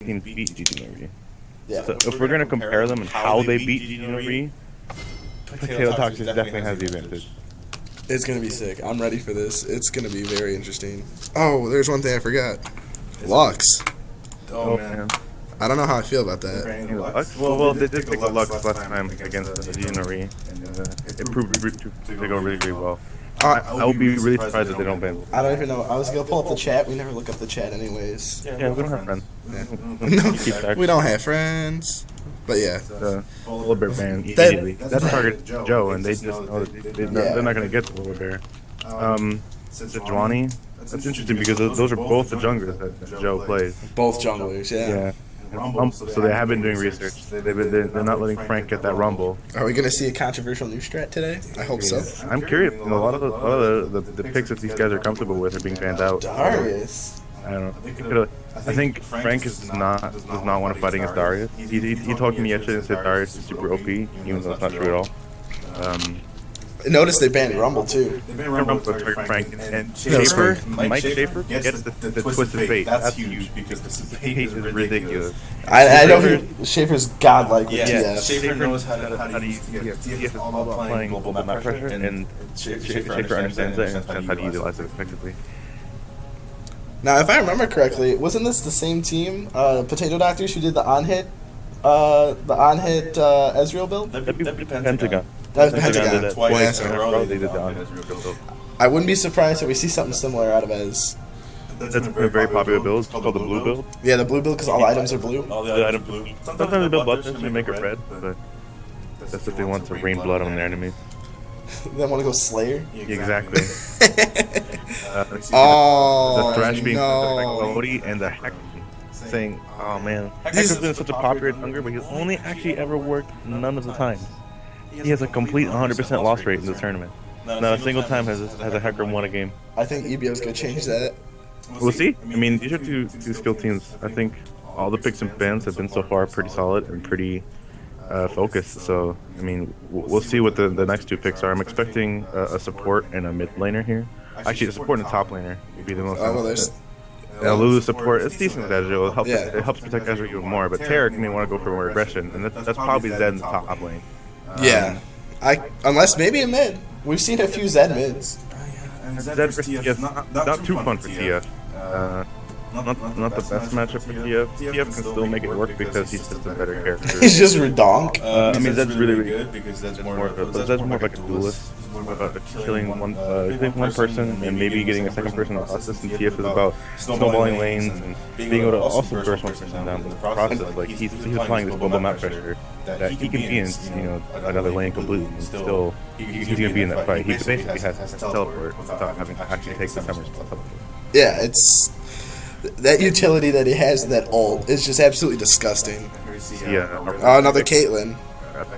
beat GG. Yeah. So if we're gonna compare them and how they beat GG, Potato Toxic definitely has the advantage. It's gonna be sick. I'm ready for this. It's gonna be very interesting. Oh, there's one thing I forgot. Lux. Oh man. I don't know how I feel about that. Lux? Well, they did pick the Lux last time against the GG, and it proved to go really, really well. I would be really surprised if they don't ban. I don't even know. I was gonna pull up the chat. We never look up the chat, anyways. Yeah, we don't have friends. No, we don't have friends. But yeah, Polar Bear ban immediately. That's target Joe, and they just know that they're not gonna get the Polar Bear. Sejuani, that's interesting because those are both the junglers that Joe plays. Both junglers, yeah. So they have been doing research. They're not letting Frank get that Rumble. Are we gonna see a controversial new strat today? I hope so. I'm curious. You know, a lot of the picks that these guys are comfortable with are being banned out. Darius. I don't know. I think Frank does not want to fight against Darius. He talked to me yesterday and said Darius is super OP, even though it's not true at all. Notice they banned Rumble too. They banned Rumble to Frank and Schaefer. Mike Schaefer gets the twisted fate. That's huge because the fate is ridiculous. I know Schaefer's godlike with yeah, TF. Schaefer knows how to use TF. TF is all about playing global map pressure, and Schaefer understands it and understands how to utilize it effectively. Now, if I remember correctly, wasn't this the same team, Potato Doctors, who did the on-hit Ezreal build? That'd be Pentagon. That was Pentagon. Did that Twice in a row. They did the on-hit. I wouldn't be surprised if we see something similar out of Ez. That's a very popular build. It's called the blue build. Yeah, the blue build because all items are blue. All the items blue. Sometimes they build blood to make it red, but that's if they want to rain blood on their enemies. They want to go Slayer? Exactly. Oh, the Thrash being no. Cody and the Heck saying, "Oh man, Hector's been such a popular jungler, but he's only actually ever worked none of the time. He has a complete 100% loss rate in the tournament. Not a single time has a Hecker won a game." I think EBO's going to change that. We'll see. I mean, these are two skill teams. I think all the picks and bans have been so far pretty solid and pretty focused. So, I mean, we'll see what the next two picks are. I'm expecting a support and a mid laner here. Actually, the support and the top laner would be the most. Oh, well, there's... Lulu support, it's decent with Ezreal. It helps Yeah. protect Ezreal even more. But Tarek may want to go for more aggression, and that's probably Zed in the top lane. Yeah. Unless maybe a mid. We've seen a few Zed mids. Zed for TF, not too fun for TF. Not the best matchup for TF. TF can still make it work because he's just a better character. He's just redonk. I mean, Zed's really good because Zed's more of like a duelist. He's more about killing one person and maybe getting a second person in the process. And TF is about snowballing lanes and being able to also burst one person down in the process. Like he's applying this global map pressure that he can be in, another lane completely and still he's gonna be in that fight. He basically has to teleport without having to actually take the summer's teleport. Yeah, it's... That utility that he has in that ult is just absolutely disgusting. Yeah. Oh, another Caitlyn.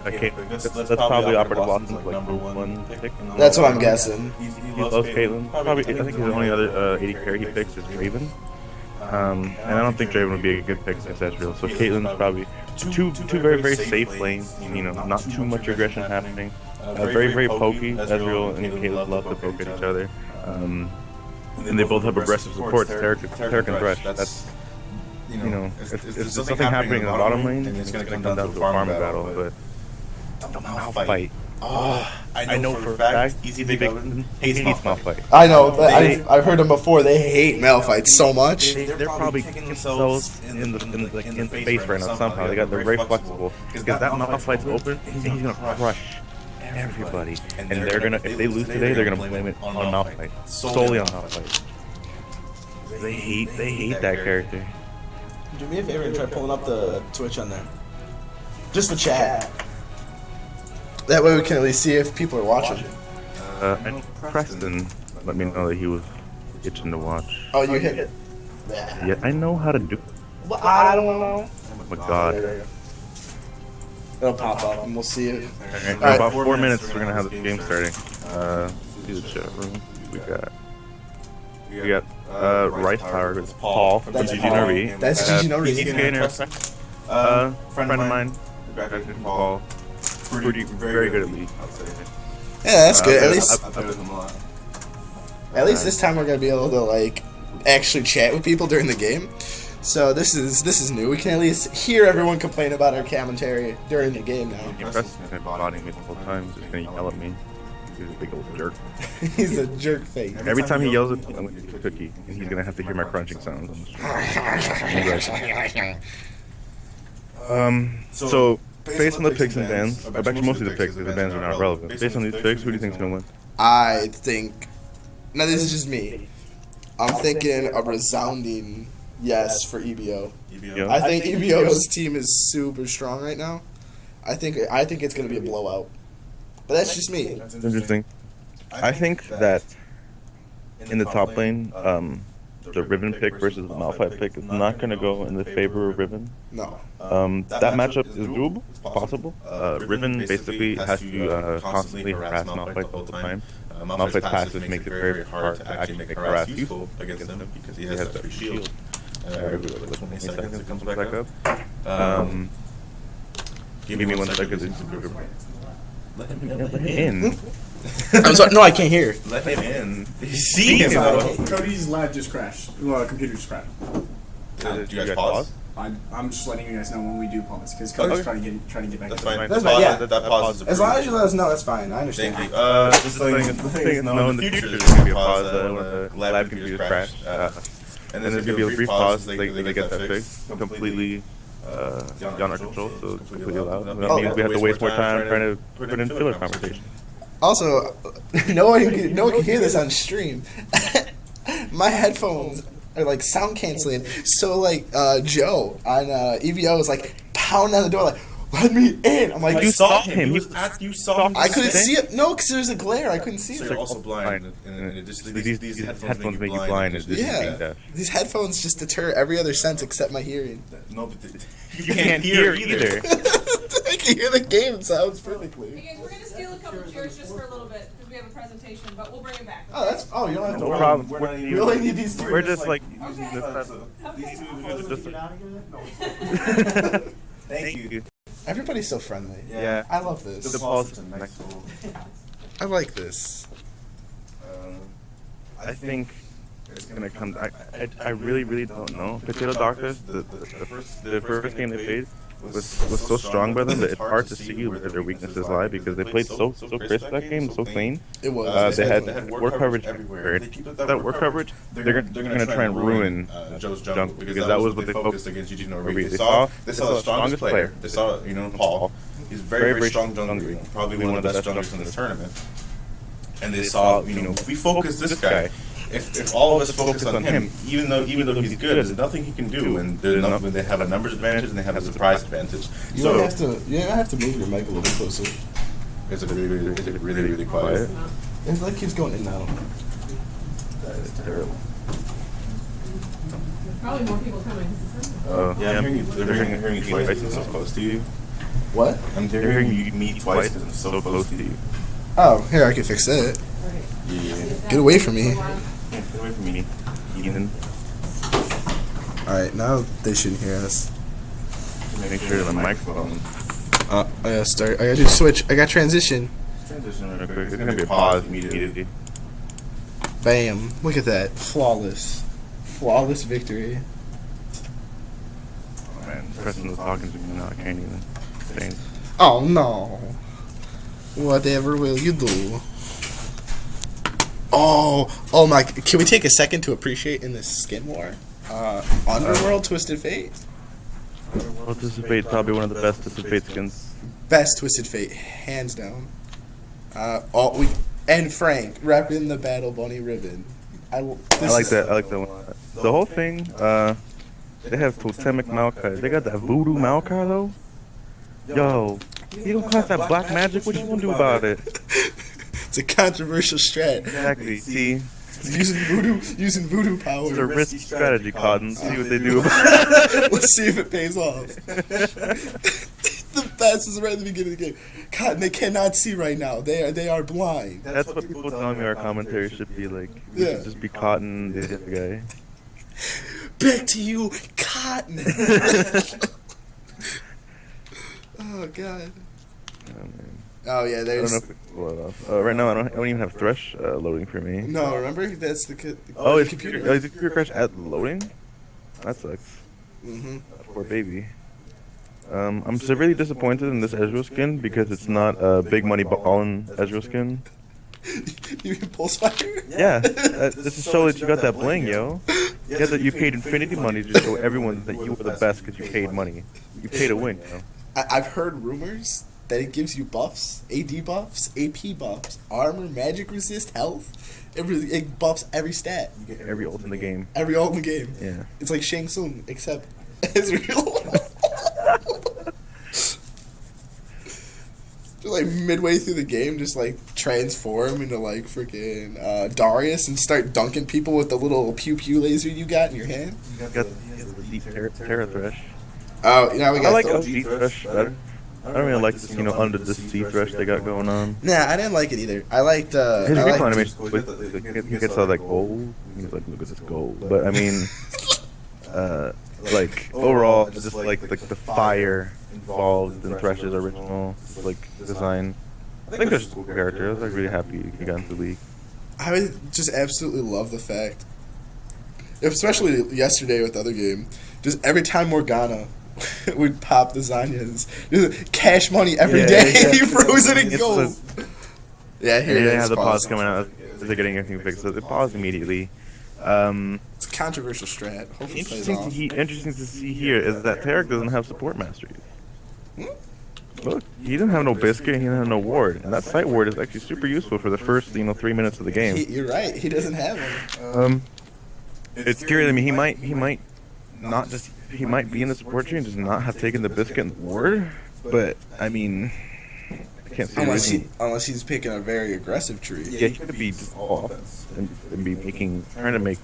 That's probably operative Lawson's like one pick. That's what I'm guessing. He loves Caitlyn. Probably, I think his only other AD carry he picks is Draven. And I don't think Draven would be a good pick against Ezreal. So Caitlyn's probably two very, very safe lanes. Not too much aggression happening. Very, very pokey. Ezreal and Caitlyn love to poke at each other. And they both have aggressive support. Tarek and Thresh. That's if there's something happening in the bottom lane, it's going to come down to a farming battle. But the Malphite. Oh, I know for a fact hates Malphite. I know. I've heard them before. They hate Malphite so much. They're probably kicking themselves in the face right now somehow. They're very flexible because that Malphite's open and he's going to crush everybody, and they're gonna, if they lose today, they're gonna blame it on Malphite, solely on Malphite. They hate that character. Do me a favor and try pulling up the Twitch on there, just the chat. That way we can at least see if people are watching. And Preston let me know that he was itching to watch. Oh, you hit it. Yeah, I know how to do. Well, I don't know. Oh my god. It'll pop up and we'll see it. In about 4 minutes, we're gonna have the game starting. See the chat room. We got Rice Power. It's Paul from GG Nervy. That's GG Nervy. PC Gainer. Friend of mine. Paul. Very good at League. Yeah, that's good. At least this time we're gonna be able to actually chat with people during the game. So this is new. We can at least hear everyone complain about our commentary during the game now. Preston's been bodying me the whole time. He's just gonna yell at me. He's a big old jerk. He's a jerk face. Every time he yells at me, I'm gonna eat a cookie, and he's gonna have to hear my crunching sounds on the stream. So based on the picks and bans, actually mostly the picks, because the bans are not relevant. Based on these picks, who do you think's gonna win? I think. Now this is just me. I'm thinking a resounding yes for EBO. Yeah. I think EBO's team is super strong right now. I think it's gonna be a blowout. But that's just me. That's interesting. I think that in the top lane, the Riven pick versus the Malphite pick is not going to go in the favor of Riven. No. That matchup is doable. It's possible. Riven basically has to constantly harass Malphite all the time. Malphite's passive makes it very hard to actually make harass useful against him because he has that free shield. Every 20 seconds it comes back up. Give me 1 second. Let him in. I'm sorry. No, I can't hear. Let him in. See him. Cody's lab just crashed. Well, computer just crashed. Do you guys pause? I'm just letting you guys know when we do pause because Cody's trying to get back. That's to fine. That's fine, yeah. That pause is As long as you let us know, that's fine. I understand. Thank you. The thing is, no, in the future there's going to be a pause when the lab computers crash. And then there's going to be a brief pause. They get that fixed completely beyond our control, so it's completely allowed. That means we have to waste more time trying to put in filler conversation. Also, no one can hear this on stream. My headphones are like sound canceling. So like Joe on EBO was like pounding on the door like, "Let me in." I'm like, You saw him. You saw him. I couldn't see it. No, because there's a glare. I couldn't see So it. you're also blind. And these headphones make you blind. And Yeah, these headphones just deter every other sense except my hearing. No, but you can't hear either. I can hear the game sounds perfectly. Hey guys, we're gonna steal a couple chairs just for a little bit because we have a presentation, but we'll bring it back. Oh, that's you don't have to No worry. problem. We only need these two. We're just like Okay. these two just. Thank you. Everybody's so friendly. Yeah. I love this. DePaul's next. I like this. I think it's gonna come. I really don't know. Potato Doctors, the first game they played was so strong by them that it's hard to see where their weaknesses lie because they played so crisp that game, so clean. It was. They had work coverage everywhere. If they keep up that work coverage, they're gonna try and ruin Joe's jungle because that was what they focused against Eugene Norby. They saw the strongest player. They saw Paul. He's very strong jungler, probably one of the best junglers in this tournament. And they saw if we focus this guy. If all of us focus on him, even though he's good, there's nothing he can do, and they have a numbers advantage and they have a surprise advantage. You don't have to move your mic a little closer. Is it really quiet? It like keeps going in and out. That is terrible. Probably more people coming. Yeah, I'm hearing you twice and so close to you. What? I'm hearing me twice and so close to you. Oh, here I can fix it. Yeah. Get away from me. Get away from me, Ethan. All right, now they shouldn't hear us. Make sure the microphone. I gotta start. I gotta do switch. I got transition. Transition real quick. It's gonna be a pause immediately. Bam! Look at that. Flawless victory. Oh man, Preston was talking to me now. I can't even think. Oh no! Whatever will you do? Oh my! Can we take a second to appreciate in this skin war? Underworld Twisted Fate. Well, Twisted Fate probably one of the best Twisted Fate skins. Best Twisted Fate, hands down. And Frank repping the Battle Bunny ribbon. I like that. I like that one. The whole thing. They have Totemic Maokai. They got that Voodoo Maokai though. Yo, you don't class that black magic. What you gonna do about it? It's a controversial strat. Exactly. See, using voodoo power. it's a risky strategy, Cotton. See what they do about it. Let's see if it pays off. The best is right at the beginning of the game. Cotton, they cannot see right now. They are blind. That's what people tell me our commentary should be like. We Yeah. should just be Cotton, the other guy. Back to you, Cotton. Oh God. Oh, man. Oh yeah, I don't there's. know if we can pull it off. Right now, I don't even have Thresh loading for me. No, remember that's the. Oh, it's computer. computer. Oh, is the computer crash at loading? That sucks. Poor baby. I'm severely disappointed in this Ezreal skin because it's not a big money ballin' Ezreal skin. You mean Pulse Fire? Yeah, this is so that you got that bling, yo. Yeah, that you paid infinity money to show everyone that you were the best because you paid money. You paid to win, you know. I've heard rumors that it gives you buffs, AD buffs, AP buffs, armor, magic resist, health. It buffs every stat. You get every ult in the game. Every ult in the game. Yeah. It's like Shang Tsung, except Ezreal. Just like midway through the game, just like transform into like freaking Darius and start dunking people with the little pew pew laser you got in your hand. You got the deep Terra Thresh. Oh, now we got. I like OG Thresh better. I don't really like this, under the sea Thresh they got going on. Nah, I didn't like it either. I liked. His recall animation, he gets all that gold. He's like, look at this gold. But I mean, like overall, just like the fire involved in Thresh's original like design. I think Thresh is a cool character. I was like really happy he got into the league. I would just absolutely love the fact, especially yesterday with the other game, just every time Morgana would pop the Zanyas, just cash money every day. Yeah. He froze it in gold. Yeah, here it is. Yeah, the pause coming out as they're getting everything fixed. So they pause immediately. It's a controversial strat. Hopefully it plays off. Interesting to see here is that Tarek doesn't have support mastery. Look, he doesn't have no biscuit, he doesn't have no ward, and that sight ward is actually super useful for the first 3 minutes of the game. You're right. He doesn't have one. It's scary. I mean, he might not just he might be in the support tree and just not have taken the biscuit and the ward, but I mean, I can't see unless he's picking a very aggressive tree. Yeah, he could be just all offense and be trying to make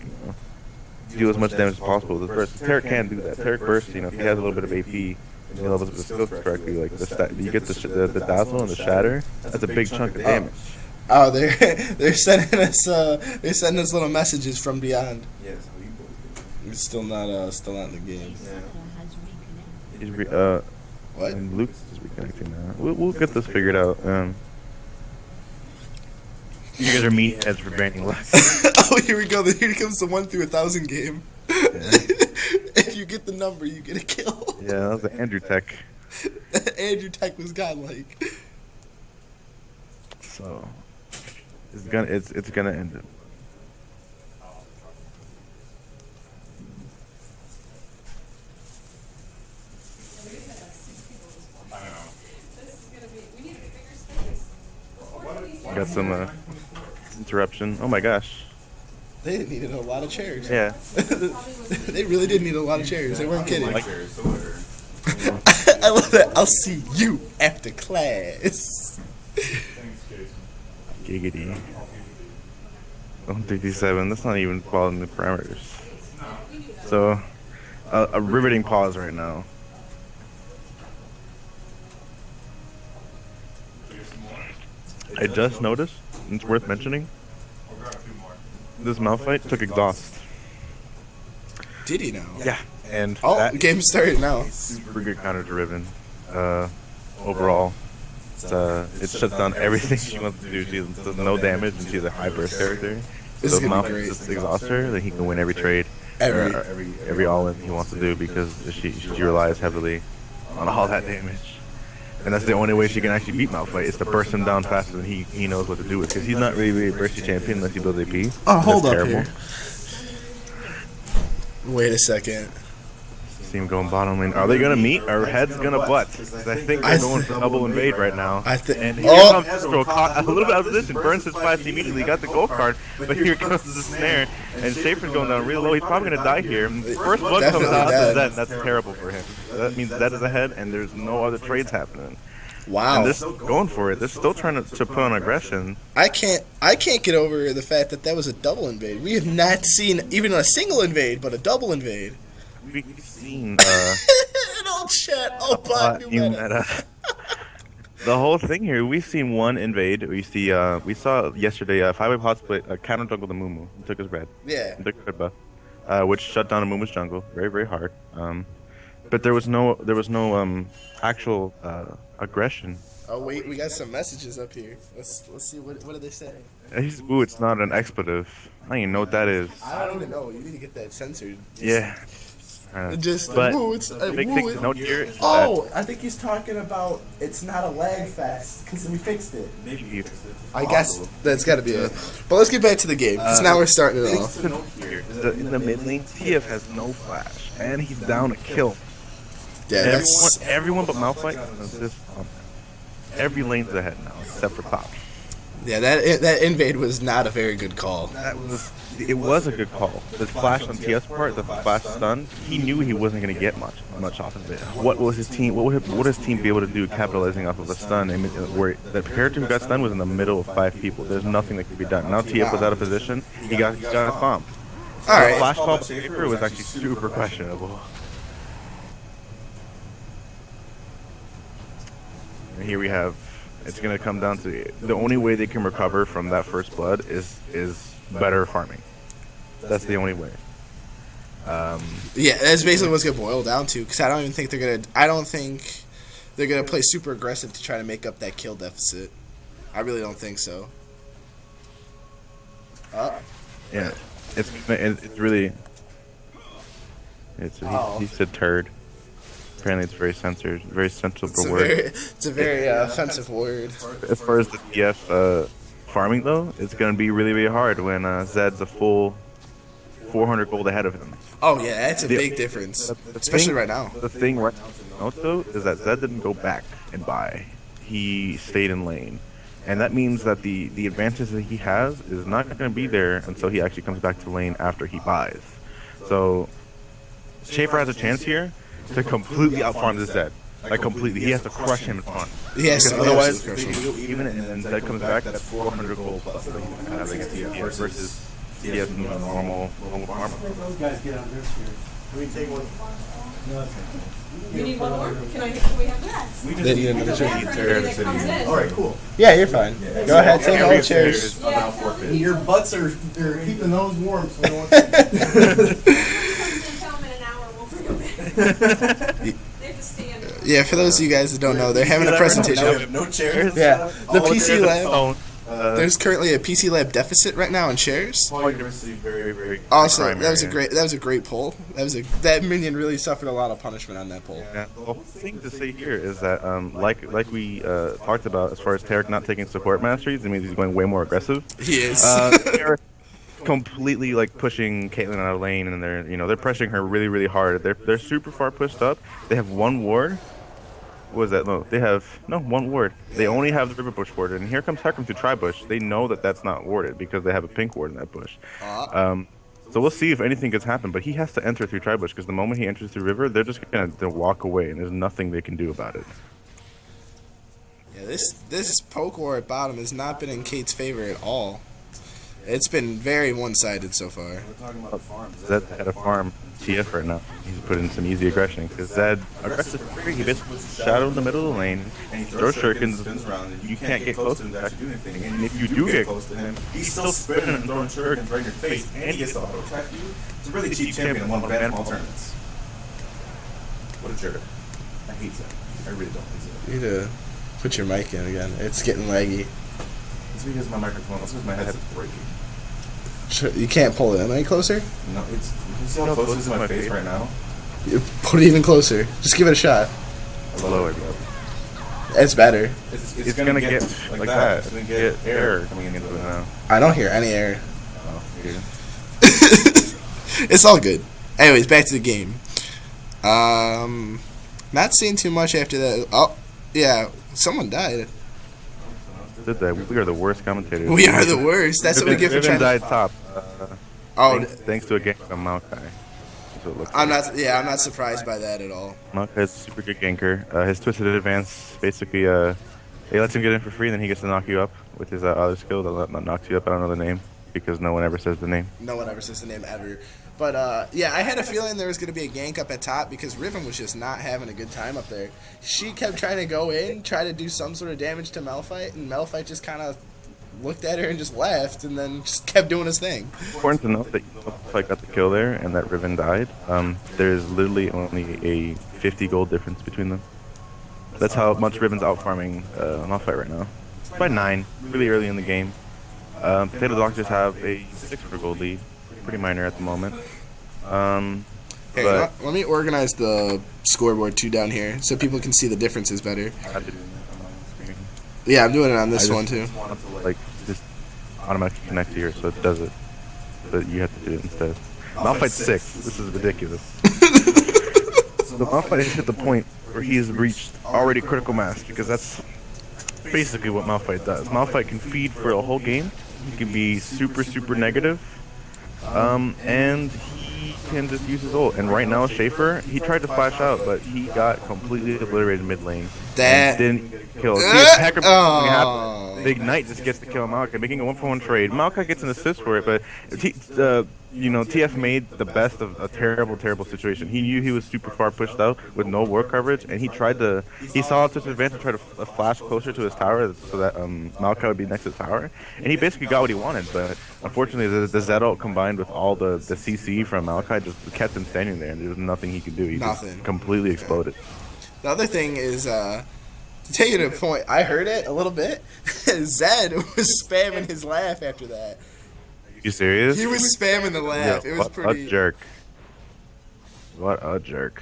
do as much damage as possible with his burst. Tarek can do that. Tarek bursts, if he has a little bit of AP. And he levels up his skills correctly, like you get the dazzle and the shatter. That's a big chunk of damage. Oh, they're sending us little messages from beyond. Yes, it's still not in the game. Yeah. What? And Luke is reconnecting now. We'll get this figured out. You guys are meatheads for branding Lux. Oh, here we go. Here comes the 1 through 1,000 game. Yeah. If you get the number, you get a kill. Yeah, that was the Andrew Tech. Andrew Tech was godlike. So it's gonna end it. Got some interruption. Oh my gosh. They needed a lot of chairs. Yeah. They really did need a lot of chairs. They weren't kidding. Like, I love that. I'll see you after class. Giggity. 157. That's not even following the parameters. So, a riveting pause right now. I just noticed, and it's worth mentioning, this Malphite took exhaust. Did he now? Yeah. And the game started now. Super good counter to Riven. Overall, it shuts down everything she wants to do. She does no damage, and she's a high burst character. So if Malphite just exhausts her, then he can win every trade, every all-in he wants to do because she relies heavily on all that damage. And that's the only way she can actually beat Malphite, is to burst him down faster than he knows what to do with. Because he's not really a bursty champion unless he builds AP. Oh, hold up here. Wait a second. See him going bottom lane. Are they going to meet, or heads going to butt? I think they're going for double invade right now. And here comes Astro, caught a little bit out of position, burns his flash immediately, got the gold card, but here comes the snare, and Schaefer's going down real low. He's probably going to die here. First blood comes out after Zed, that's terrible for him. That means Zed is ahead, and there's no other trades happening. Wow. And they're still going for it. They're still trying to put on aggression. I can't get over the fact that was a double invade. We have not seen even a single invade, but a double invade. We've seen an old chat, new meta. The whole thing here, we've seen one invade. We saw yesterday a 5-way pot split, counter jungle the Mumu. He took his red. Yeah. He took his red buff, which shut down a Mumu's jungle very, very hard. But there was no actual aggression. Oh wait, we got some messages up here. Let's see what do they say. Ooh, it's not an expletive. I don't even know what that is. I don't even know. You need to get that censored. Yeah. Just but woo, the big thing to note here is oh, I think he's talking about it's not a lag fest because we fixed it. maybe I guess that's got to be it. But let's get back to the game because now we're starting it off. to note here is that in the mid lane, TF has no flash, and he's down a kill. Yeah, that's Everyone but Malphite can assist on him. Every lane's ahead now, except for top. yeah. That invade was not a very good call. It was a good call. The flash on TF's part, the flash stun, he knew he wasn't going to get much off of it. What was his team? What would his team be able to do capitalizing off of a stun? Where the character who got stunned was in the middle of 5 people. There's nothing that could be done. Now TF was out of position. He got a bomb. All right. The flash call by Schaefer was actually super questionable. And here we have. It's going to come down to the only way they can recover from that first blood is better farming. That's the only way. Yeah, that's basically what's gonna boil down to. Because I don't even think they're gonna. I don't think they're gonna play super aggressive to try to make up that kill deficit. I really don't think so. Yeah, it's really. He's a turd. Apparently, it's very censored, very sensible word. It's a very offensive word. As far as the TF farming though, it's gonna be really, really hard when Zed's a full 400 gold ahead of him. Oh yeah, that's a big difference, especially right now. The thing right now though is that Zed didn't go back and buy. He stayed in lane. And that means that the advantage that he has is not going to be there until he actually comes back to lane after he buys. So Schaefer has a chance here to completely outfarm this Zed. Like completely. He has to crush him in farm. Yes, Because otherwise, even and Zed comes back, that's 400 gold plus that he can have against TF versus TF's normal farmer. Those guys get on this here. Can we take one? No, that's okay. You need one more? Can I get, we have that? We They need just another chair that comes in. All right, cool. Yeah, you're fine. Go ahead, take all the chairs. I'm now forfeit. Your butts are keeping those warm. So we don't want Tell them in an hour, we'll bring them back. They have to stand. Yeah, for those of you guys that don't know, they're having a Now we presentation. have no chairs. Yeah, the PC lab. Phone. There's currently a PC lab deficit right now in shares. Very, very. Also, primary. that was a great pull. That minion really suffered a lot of punishment on that pull. Yeah, the whole thing to say here is that, like we talked about, as far as Tarek not taking support masteries, it means he's going way more aggressive. He is. They're completely like pushing Caitlyn out of lane, and they're pressuring her really, really hard. They're super far pushed up. They have one ward. What was that? No, they have one ward. They only have the river bush warded, and here comes Hecarim to tri-bush. They know that that's not warded because they have a pink ward in that bush. So we'll see if anything gets happen, but he has to enter through tri-bush because the moment he enters through river, they're just gonna walk away, and there's nothing they can do about it. Yeah, this poke war at bottom has not been in Kate's favor at all. It's been very one-sided so far. We're talking about farms. Zed had a farm TF right now. He's put in some easy aggression because Zed aggressive. He basically puts shadow in the middle of the lane, And he throws throws shurikens. spins around, and You can't get close to him to actually do anything. And if you do get close to him, he's still spinning and throwing shurikens right in your face, and he gets to auto attack you. It's a really cheap champion in one of the tournaments. What a jerk! I hate Zed. I really don't hate Zed. You need to put your mic in again. It's getting laggy. It's because my microphone. It's because my headset's breaking. You can't pull it in any closer? No, it's. You see how close it is to my face right now? You put it even closer. Just give it a shot. Lower, bro. It's better. It's gonna get like that. It's gonna Get get air air. coming into it now. I don't hear any air. Oh, dude. It's all good. Anyways, back to the game. Not seeing too much after that. Oh, yeah, someone died. Did that? We are the worst commentators. We are the worst. That's what we get for trying died to. top. Oh, thanks to a gank from Maokai. That's what it looks I'm like. not. Yeah, I'm not surprised by that at all. Maokai is a super good ganker. His twisted advance basically he lets him get in for free, and then he gets to knock you up with his other skill that knocks you up. I don't know the name because no one ever says the name. No one ever says the name ever. But, yeah, I had a feeling there was going to be a gank up at top because Riven was just not having a good time up there. She kept trying to go in, try to do some sort of damage to Malphite, and Malphite just kind of looked at her and just left and then just kept doing his thing. Important to note that Malphite got the kill there and that Riven died. There's literally only a 50 gold difference between them. That's how much Riven's out farming Malphite right now. It's by 9, really early in the game. Potato Doctors have a 6 for gold lead. Pretty minor at the moment. Hey, But let me organize the scoreboard too down here so people can see the differences better. I have to do that on my screen. Yeah, I'm doing it on this I one too. just want to like just automatically connect here, so it does it. But you have to do it instead. Malphite's 6. This is ridiculous. So Malphite has hit the point where he has reached already critical mass, because that's basically what Malphite does. Malphite can feed for a whole game. He can be super, super negative. And he can just use his ult. And right now, Schaefer, he tried to flash out, but he got completely obliterated mid lane. That And didn't get killed. See, Hacker the Ignite just gets to kill Maokai, making a 1-for-1 trade. Maokai gets an assist for it, but TF made the best of a terrible, terrible situation. He knew he was super far pushed out with no war coverage, and he saw it to his advantage to try to flash closer to his tower so that Maokai would be next to the tower, and he basically got what he wanted. But unfortunately, the Z ult combined with all the CC from Maokai just kept him standing there, and there was nothing he could do. He just completely exploded. The other thing is, to take it to a point, I heard it a little bit. Zed was spamming his laugh after that. You serious? He was spamming the laugh. Yeah, it was pretty. What a jerk. What a jerk.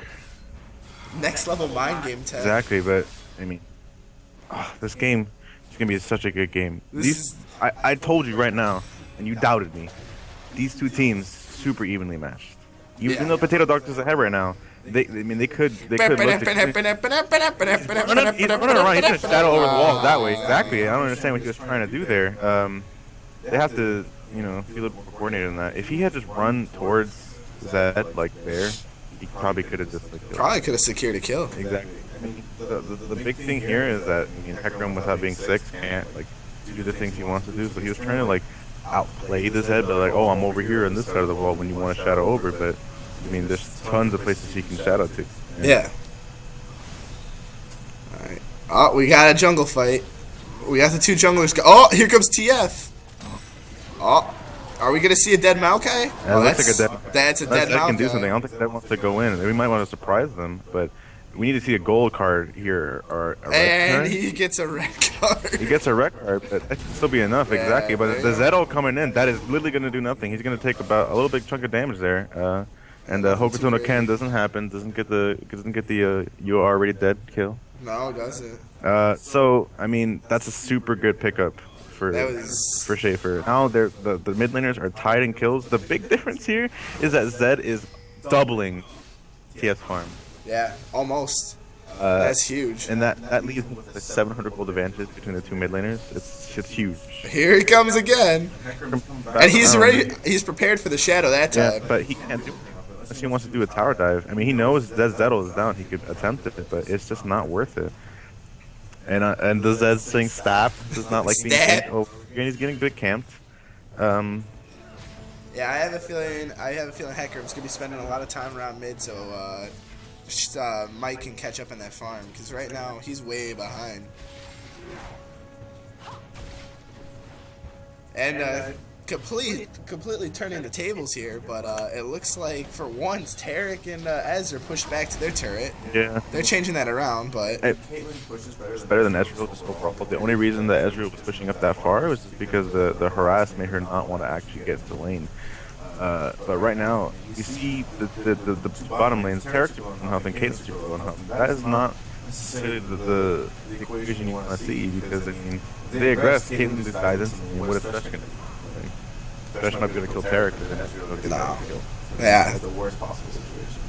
Next level mind game test. Exactly, but I mean, this game is gonna be such a good game. I told you right now, and you doubted me. These two teams super evenly matched. Even though Potato Dog is ahead right now, they could look to he's running around, he's gonna shadow over the wall that way. Exactly. I don't understand what he was trying to do there. They have to, be a little more coordinated in that. If he had just run towards Zed like there, he probably could have just probably could have secured a kill. Exactly. I mean, the big thing here is that Hecarim, without being 6, can't do the things he wants to do. So he was trying to outplay the Zed, but I'm over here on this side of the wall when you want to shadow over. But there's tons of places he can shadow to. Yeah. All right. Oh, we got a jungle fight. We got the two junglers. Oh, here comes TF. Oh, are we gonna see a dead Maokai? That's a dead Maokai. Can do something. I don't think that wants to go in. We might want to surprise them, but we need to see a gold card here or a red card. He gets a red card. He gets a red card, but that can still be enough. Yeah, exactly. But the Zeto coming in, that is literally gonna do nothing. He's gonna take about a little big chunk of damage there. And Hokuto no Ken doesn't happen. Doesn't get the you are already dead kill. No, it doesn't. So that's a super good pickup for Schaefer. Now the mid laners are tied in kills. The big difference here is that Zed is doubling TF's farm. Yeah, almost. That's huge. And that leaves with a 700 gold advantage between the two mid laners. It's huge. Here he comes again. And he's ready. He's prepared for the shadow that time. Yeah, but he can't do it unless he wants to do a tower dive. He knows that Zettel is down. He could attempt it, but it's just not worth it. And the Zed saying stab does not like being camped over. And he's getting big camped. Yeah, I have a feeling Hecarim's gonna be spending a lot of time around mid, so Mike can catch up on that farm, because right now he's way behind. And completely turning the tables here, but it looks like for once Tarek and Ez are pushed back to their turret. Yeah. They're changing that around, but it's better than Ezreal just overall. The only reason that Ezreal was pushing up that far was just because the harass made her not want to actually get to lane. But right now, you see the bottom lanes, Tarek's super low on health and Caitlin's super low on health. That is not necessarily the equation you want to see, because they aggress, Caitlyn loses guidance, what is Thresh going to do? Thresh might be going to kill Tarek, but then Ezreal will get that kill. Yeah. That's the worst possible situation.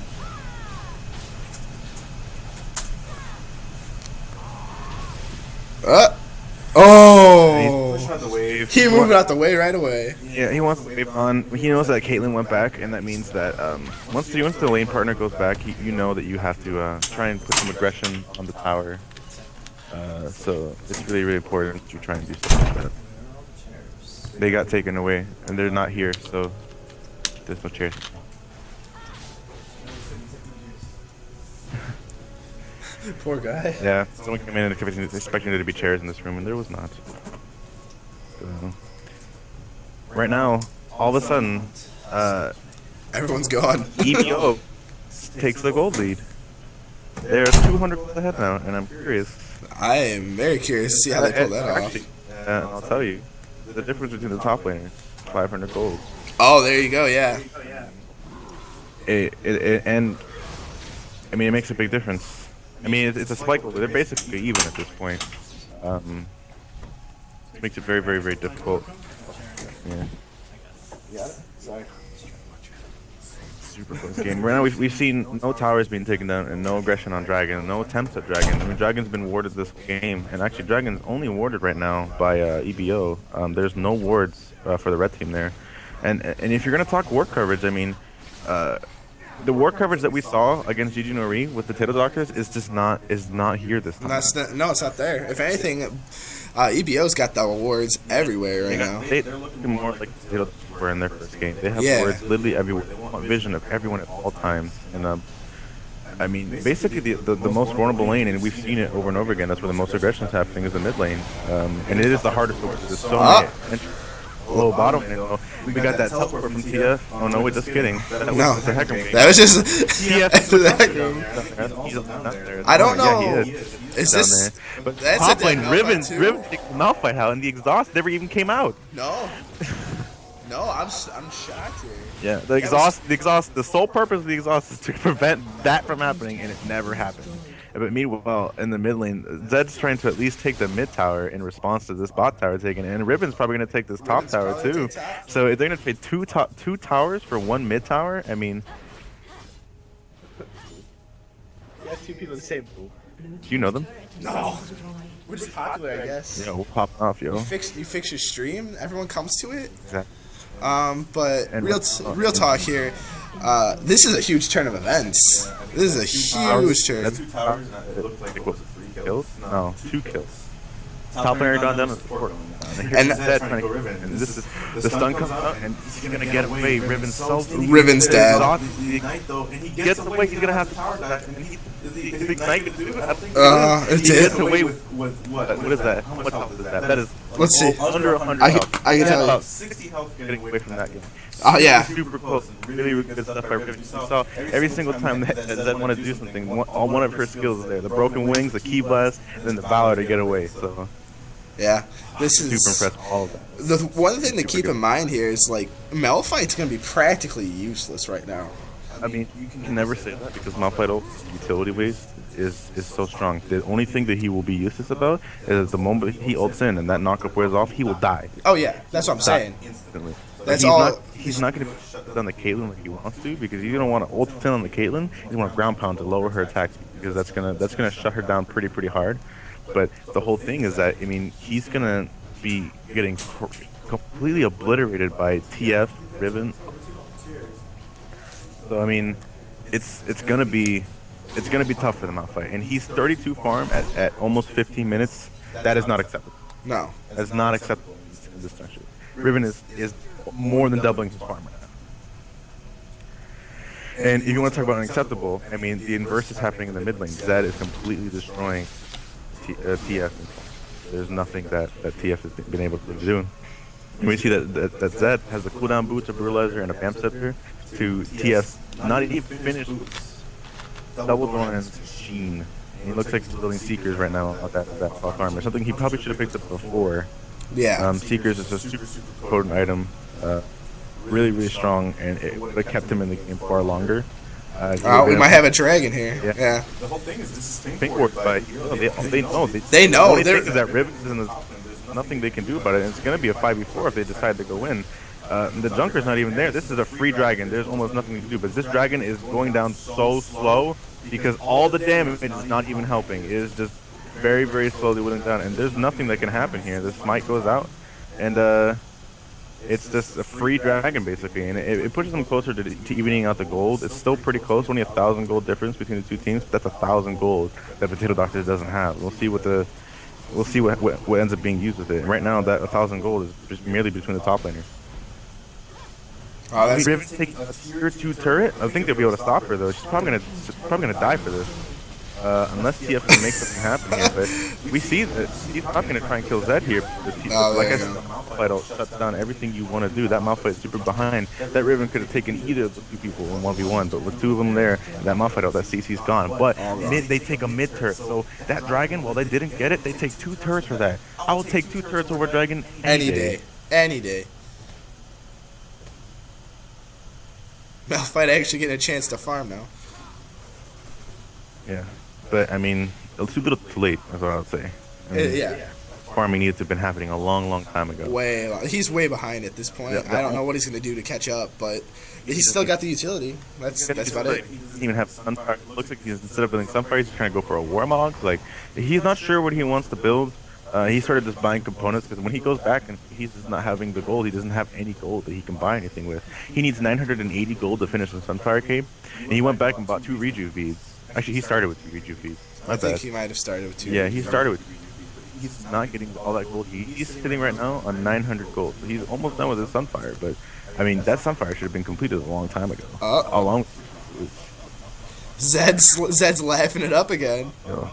Oh! He's pushing out the wave. He moved out the way right away. Yeah, he wants the wave on. He knows that Caitlyn went back, and that means that once the lane partner goes back, you know that you have to try and put some aggression on the tower. So it's really, really important that you try and do something like that. They got taken away, and they're not here, so there's no chairs. Poor guy. Yeah, someone came in and expecting there to be chairs in this room, and there was not. So, right now, all of a sudden, everyone's gone. EBO takes the gold lead. They're 200 gold ahead now, and I'm curious. I am very curious to see how they pull that off. Actually, I'll tell you, the difference between the top laners, 500 gold. Oh, there you go, yeah. and I mean, it makes a big difference. I mean, it's a spike roller. They're basically even at this point. It makes it very, very, very difficult. Yeah. Yeah. Sorry. Super close game. Right now, we've seen no towers being taken down and no aggression on Dragon, no attempts at Dragon. I mean, Dragon's been warded this game, and actually, Dragon's only warded right now by EBO. There's no wards for the red team there, and if you're gonna talk ward coverage, I mean, the ward coverage that we saw against GG Nori with the Potato Doctors is not here this time. No, it's not there. If anything, EBO's got the awards everywhere right now. They're looking more like Potato Doctors were in their first game. They have wards literally everywhere. They want vision of everyone at all times. And I mean, basically the most vulnerable lane, and we've seen it over and over again. That's where the most aggression is happening, is the mid lane, and it is the hardest. There's so many entries. Low bottom lane. We got that teleport from TF. Oh no, we're just kidding. That was the hacker. That was just TF. I don't know. Yeah, he is this? But that's top lane, Riven too. takes the Malphite out, and the exhaust never even came out. No, I'm shocked here. Yeah, the sole purpose of the exhaust is to prevent that from happening, and it never happened. But meanwhile, in the mid lane, Zed's trying to at least take the mid tower in response to this bot tower taking it, and Riven's probably going to take this top tower too. So if they're going to trade two towers for one mid tower, I mean, You have two people in the same pool. do you know them? No, we're just popular, I guess. Yeah, we'll pop off, yo. You fix your stream. Everyone comes to it. Exactly. But real talk here. This is a huge turn of events. This is a huge turn. That's 2 towers. It looks like it was 3 kills. No, 2 kills. Top laner gone down to support. And Zed trying to go Riven. And this is the stun comes out, and he's gonna get away. Riven's self. Riven's dead. He gets away. He's gonna have to tower back. And is the Ignite gonna do it? It He did. gets away with what is that? How much health is that? That is Let's see. under 100 I health. can tell you. About 60 health getting away from that game. Oh yeah. Super close. Really, really good stuff by Riven. You saw every single time that Zed wanted to do something, one of her skills is there. The broken wings, the key blast, and then the Valor to get away. So Yeah, this is super impressed with all of that. the one thing to keep in mind here is like Malphite's gonna be practically useless right now. I mean, you can never say that because Malphite ult's utility waste is so strong. The only thing that he will be useless about is the moment he ults in and that knockup wears off, he will die. Oh yeah, that's what I'm saying. Instantly. That's he's all. He's not going to shut down the Caitlyn like he wants to because you don't want to ult in on the Caitlyn. You want to ground pound to lower her attack because that's gonna shut her down pretty hard. But the whole thing is that, I mean, he's gonna be getting completely obliterated by TF Riven. So I mean, it's gonna be tough for the Malphite, and he's 32 farm at almost 15 minutes. That is not acceptable. No. That's not acceptable in this structure. Riven is more than doubling his farm right now. And if you want to talk about unacceptable, I mean, the inverse is happening in the mid lane. Zed is completely destroying TF. There's nothing that TF has been able to do. And we see that Zed has the cooldown boots, a Brutalizer, and a Bam Scepter to TF's not even finished double Doran's Sheen. And he looks like he's building Seekers right now at that top armor. Something he probably should have picked up before. Yeah. Seekers is a super potent item. Really strong, and it would have kept him in the game far longer. We might have a dragon here. Yeah. The whole thing is this is Pink ward, but they know. They know. The only thing is that Riven is in the, nothing they can do about it. And it's going to be a 5v4 if they decide to go in. The Junker's not even there. This is a free dragon. There's almost nothing to do. But this dragon is going down so slow because all the damage is not even helping. It is just very slowly whittling down. And there's nothing that can happen here. The smite goes out, and it's just a free dragon basically, and it pushes them closer to evening out the gold. It's still pretty close, only 1,000 gold difference between the two teams. But that's 1,000 gold that Potato Doctors doesn't have. We'll see what ends up being used with it. And right now, that 1,000 gold is just merely between the top laners. Oh, that's Riven take a tier 2 turret. I think they'll be able to stop her though. She's probably gonna die for this. Unless TF can make something happen here, but we see that he's not going to try and kill Zed here. Like I said, the Malphite shuts down everything you want to do. That Malphite is super behind. That Riven could have taken either of the two people in 1v1, but with two of them there, that Malphite that CC's gone. But they take a mid turret, so that dragon, well, they didn't get it. They take 2 turrets for that. I will take 2 turrets over dragon any day. Any day. Malphite actually getting a chance to farm now. Yeah, but I mean, it's too little too late. That's what I would say. I mean, Yeah. farming needs to have been happening a long time ago. He's way behind at this point. Yeah, I don't know what he's going to do to catch up, but he's still got the utility. That's about it. He doesn't even have Sunfire. It looks like he's, instead of building Sunfire, he's trying to go for a Warmog. Like, he's not sure what he wants to build. He started just buying components because when he goes back and he's just not having the gold, he doesn't have any gold that he can buy anything with. He needs 980 gold to finish the Sunfire Cape, and he went back and bought 2 Reju Vs. Actually, he started with 2 Reju Vs. I think he might have started with 2. Yeah, he started with 2 Reju Vs. He's not getting all that gold. He's sitting right now on 900 gold, so he's almost done with his Sunfire. But I mean, that Sunfire should have been completed a long time ago. Along with Zed's laughing it up again. Yeah.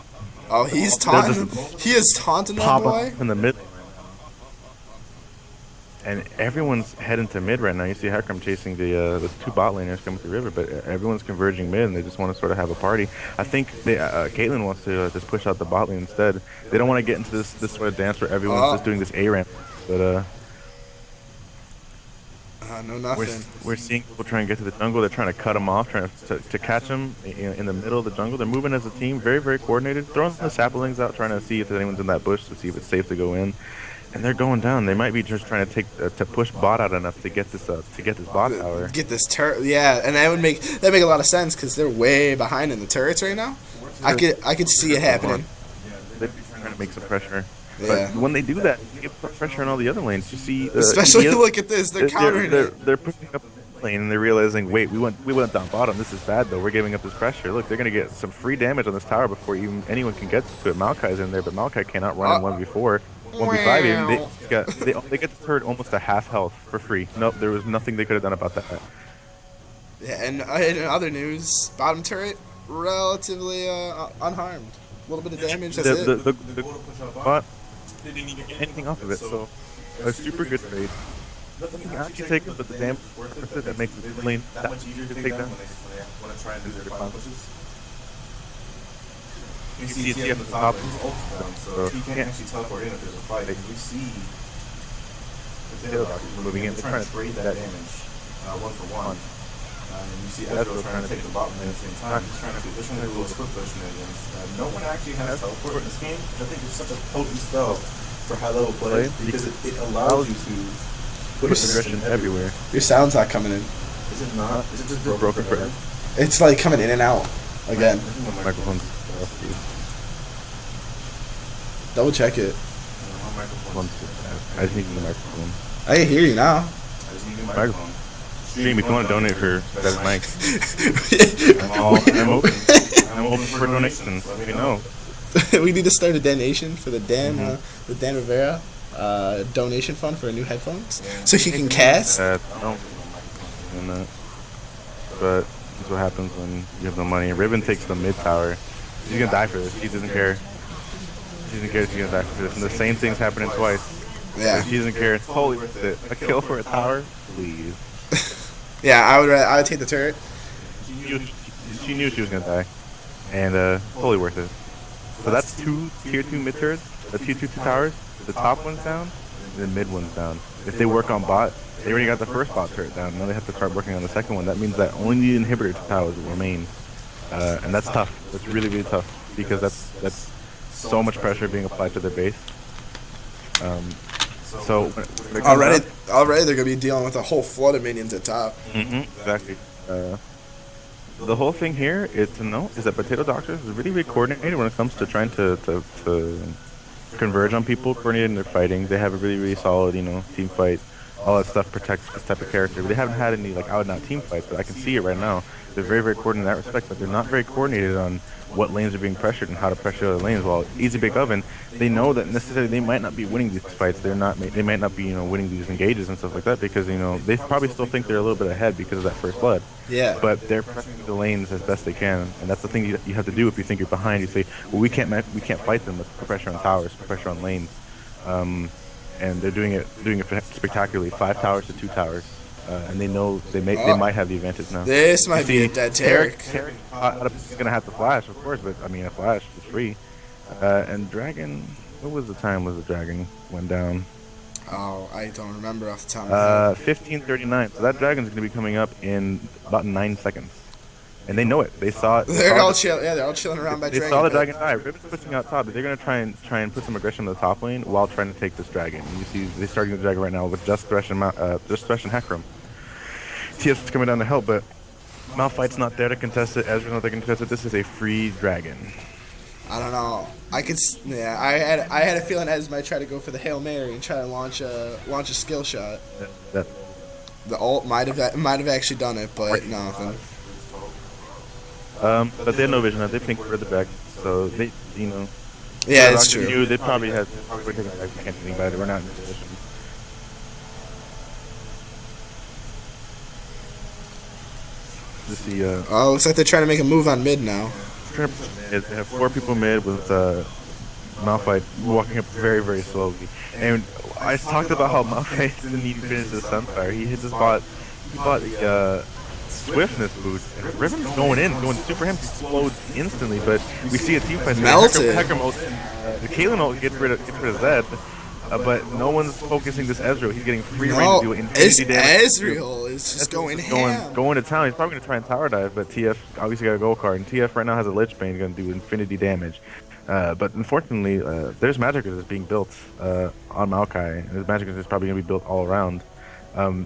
Oh, he's taunting. He is taunting that boy. In the mid, and everyone's heading to mid right now. You see Hakram chasing the 2 bot laners coming through river, but everyone's converging mid, and they just want to sort of have a party. I think Caitlyn wants to just push out the bot lane instead. They don't want to get into this sort of dance where everyone's just doing this A ramp, but no, nothing. We're seeing people try and get to the jungle. They're trying to cut him off, trying to catch him in the middle of the jungle. They're moving as a team, very, very coordinated. Throwing the saplings out, trying to see if anyone's in that bush to see if it's safe to go in. And they're going down. They might be just trying to to push bot out enough to get this bot tower. Get this turret, yeah, and that make a lot of sense because they're way behind in the turrets right now. I could see it happening. They're trying to make some pressure. Yeah. But when they do that, they get pressure on all the other lanes. You see, especially look at this. They're countering it. They're pushing up the lane and they're realizing, wait, we went down bottom. This is bad though. We're giving up this pressure. Look, they're gonna get some free damage on this tower before even anyone can get to it. Maokai's in there, but Maokai cannot run in 1v4. 1v5 even. They get the turret almost a half health for free. Nope, there was nothing they could have done about that. Yeah, and in other news, bottom turret relatively unharmed. A little bit of damage. That's it. The bot didn't even get anything off of it, so a super good trade. Nothing actually take it, but the damage worth it that makes the lane that much easier to take down when they want to try and do their final pushes. You see it's at the top, so he can't actually teleport in if there's a fight. You see the tail doctors moving in, they're trying to trade that damage, 1-for-1. And you see Ezreal trying to take the bottom lane at the same time. He's trying to do a little split push shenanigans. No one actually has teleport in this game. I think it's such a potent spell for high level play because it allows you to put aggression everywhere. Your sound's not coming in. Is it not? Is it just broken for him? It's like coming in and out again. Microphone's double check it. I just need the microphone. I can hear you now. I just need a Microphone. Stream, if you want to donate for that mic, I'm open for donations. Let me know. We need to start a donation for the Dan Rivera donation fund for new headphones, so he can cast. No, but that's what happens when you have no money. Ribbon takes the mid tower. He's gonna die for this. He doesn't care. He doesn't care if he's gonna die for this. And the same thing's happening twice. Yeah. He doesn't care. It's totally worth it. A kill for a tower, please. Yeah, I would take the turret. She knew she was gonna die, and totally worth it. So that's 2 tier 2 mid turrets, the tier 2 towers. The top one's down, and the mid one's down. If they work on bot, they already got the first bot turret down. Now they have to start working on the second one. That means that only the inhibitor towers will remain, and that's tough. That's really, really tough because that's so much pressure being applied to their base. So already they're gonna be dealing with a whole flood of minions at top. Exactly. The whole thing here is to know is that Potato Doctors is really, really coordinated when it comes to trying to converge on people, coordinated in their fighting. They have a really, really solid, team fight. All that stuff protects this type of character. But they haven't had any out and out team fights, but I can see it right now. They're very, very coordinated in that respect, but they're not very coordinated on what lanes are being pressured and how to pressure other lanes. While Easy Big Oven, they know that necessarily they might not be winning these fights. They might not be winning these engages and stuff like that because they probably still think they're a little bit ahead because of that first blood. Yeah. But they're pressuring the lanes as best they can, and that's the thing you have to do if you think you're behind. You say, well, we can't fight them. Let's put pressure on towers, put pressure on lanes, and they're doing it spectacularly. 5 towers to 2 towers. And they know they might have the advantage now. This might be a dead Tarek. He's gonna have to flash, of course, but I mean a flash is free. And Dragon, what was the time? Was the Dragon went down? Oh, I don't remember off the top of my head. 15:39. So that dragon's going to be coming up in about 9 seconds. And they know it. They saw it. They're all chilling. Yeah, they're all chilling around by They dragon. saw the dragon die. Riven's pushing out top. They're going to try and put some aggression in the top lane while trying to take this dragon. And you see they're starting the dragon right now with just Thresh and Hecarim. TS is coming down to help, but Malphite's not there to contest it. Ezra's not there to contest it. This is a free dragon. I don't know. I had a feeling Ez might try to go for the Hail Mary and try to launch a skill shot. That The ult might have actually done it, but nothing. but they had no vision. They pinked further back, so they, Yeah, it's true. Knew they probably were taking back anything, but they were not in position. To see, Oh, looks like they're trying to make a move on mid now. they have 4 people mid with Malphite walking up very, very slowly. And I talked about how Malphite didn't need to finish his Sunfire. He bought the swiftness boost. And Riven's going super him, explodes instantly. But we see a team fight. Melted. The Caitlyn ult gets rid of Zed. But no one's focusing this Ezreal. He's getting free reign to do infinity damage. Ezreal is just going ham. Going to town. He's probably going to try and tower dive, but TF obviously got a gold card, and TF right now has a Lich Bane going to do infinity damage. But unfortunately, there's magic that's being built on Maokai, and his magic is probably going to be built all around.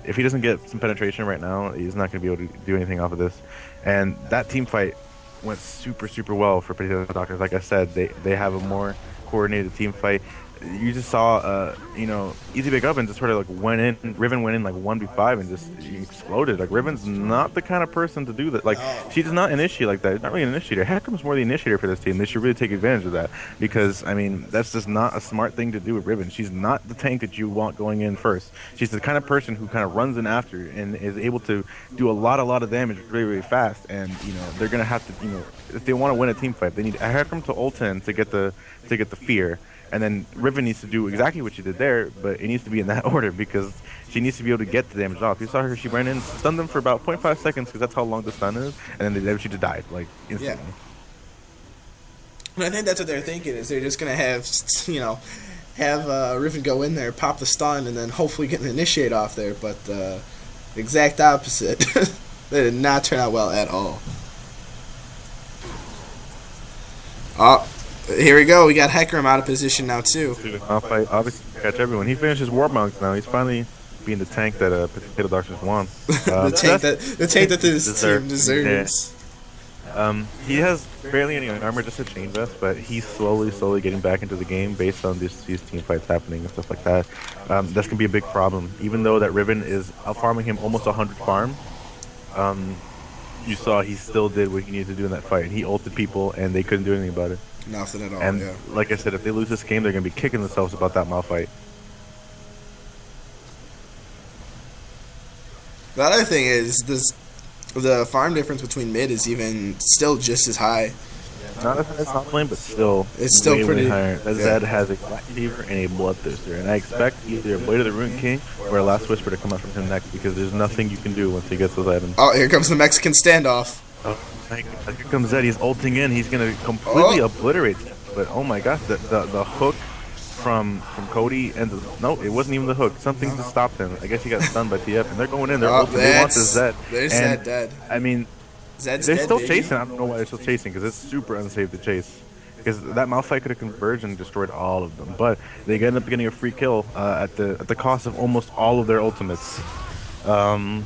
If he doesn't get some penetration right now, he's not going to be able to do anything off of this. And that team fight went super, super well for Potato Doctors. Like I said, they have a more coordinated team fight. You just saw, Easy Big Up and just sort of like went in. Riven went in like 1v5 and just exploded. Like Riven's not the kind of person to do that. Like she does not initiate like that. She's not really an initiator. Hecarim's more the initiator for this team. They should really take advantage of that because I mean that's just not a smart thing to do with Riven. She's not the tank that you want going in first. She's the kind of person who kind of runs in after and is able to do a lot of damage really, really fast. And they're gonna have to if they want to win a team fight, they need Hecarim to ult in to get the fear. And then Riven needs to do exactly what she did there, but it needs to be in that order because she needs to be able to get the damage off. You saw her; she ran in, stunned them for about 0.5 seconds because that's how long the stun is, and then she just died like instantly. Yeah. And I think that's what they're thinking is they're just gonna have Riven go in there, pop the stun, and then hopefully get an initiate off there. But the exact opposite. They did not turn out well at all. Here we go. We got Hecarim out of position now too. Malphite obviously catch everyone. He finishes War Monks now. He's finally being the tank that Potato Doctors wants. The tank that this team deserves. Yeah. He has barely any armor, just a chain vest, but he's slowly getting back into the game based on these team fights happening and stuff like that. That's gonna be a big problem. Even though that Riven is outfarming him almost 100 farm. You saw he still did what he needed to do in that fight. He ulted people and they couldn't do anything about it. Nothing at all. And yeah. like I said, if they lose this game, they're going to be kicking themselves about that Malphite. The other thing is the farm difference between mid is even still just as high. Not as high as top lane, but still It's still way, pretty way higher. That yeah. Zed has a Black Fever and a Bloodthirster, and I expect either a Blade of the Rune King or a Last Whisper to come out from him next because there's nothing you can do once he gets those items. Oh, here comes the Mexican standoff. Oh, here comes Zed. He's ulting in. He's going to completely obliterate him. But oh my gosh, the hook from Cody and no, it wasn't even the hook. Something just stopped him. I guess he got stunned by TF, and they're going in. They're ulting. They want this Zed. There's Zed dead. I mean, Zed's they're dead, still baby. chasing. I don't know why they're still chasing because it's super unsafe to chase. Because that Malphite could have converged and destroyed all of them, but they end up getting a free kill at the cost of almost all of their ultimates. And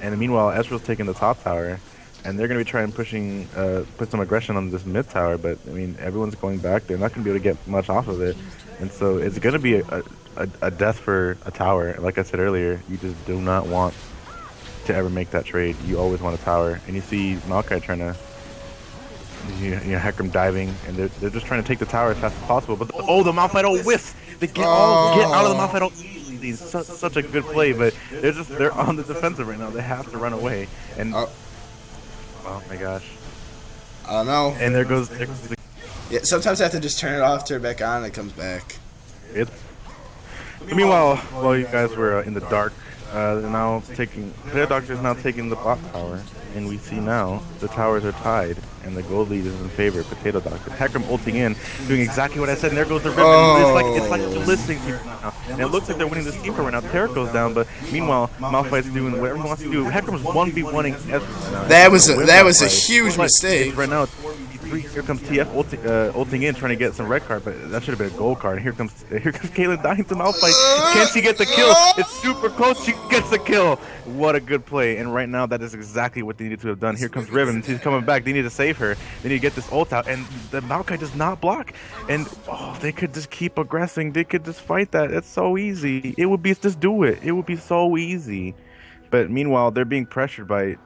meanwhile, Ezreal's taking the top tower, and they're going to be trying pushing put some aggression on this mid tower. But I mean, everyone's going back. They're not going to be able to get much off of it, and so it's going to be a death for a tower. Like I said earlier, you just do not want to ever make that trade. You always want a tower, and you see Maokai trying to. Hecarim diving, and they're just trying to take the tower as fast as possible. But the Malphite whiff! They get out of the Malphite easily. Such a good play, but they're on the defensive right now. They have to run away. And oh my gosh! I don't know. And there goes Yeah, sometimes I have to just turn it off, turn it back on, and it comes back. Meanwhile, while you guys were in the dark They're now taking Potato Doctor is now taking the bot tower, and we see now the towers are tied, and the gold lead is in favor of Potato Doctor. Hecarim ulting in, doing exactly what I said, and there goes the ribbon. It's like the listening team now. And it looks like they're winning this team for right now. Taric goes down, but meanwhile, Malphite's doing whatever he wants to do. Hecarim's 1v1ing Ezreal. That was a huge mistake. Right now, here comes TF ulting in, trying to get some red card, but that should have been a gold card. And here comes Caitlyn dying to Malphite. Can she get the kill? It's super close. She gets the kill. What a good play. And right now, that is exactly what they needed to have done. Here comes Riven. She's coming back. They need to save her. They need to get this ult out. And the Maokai does not block. And they could just keep aggressing. They could just fight that. It's so easy. It would be just do it. It would be so easy. But meanwhile, they're being pressured by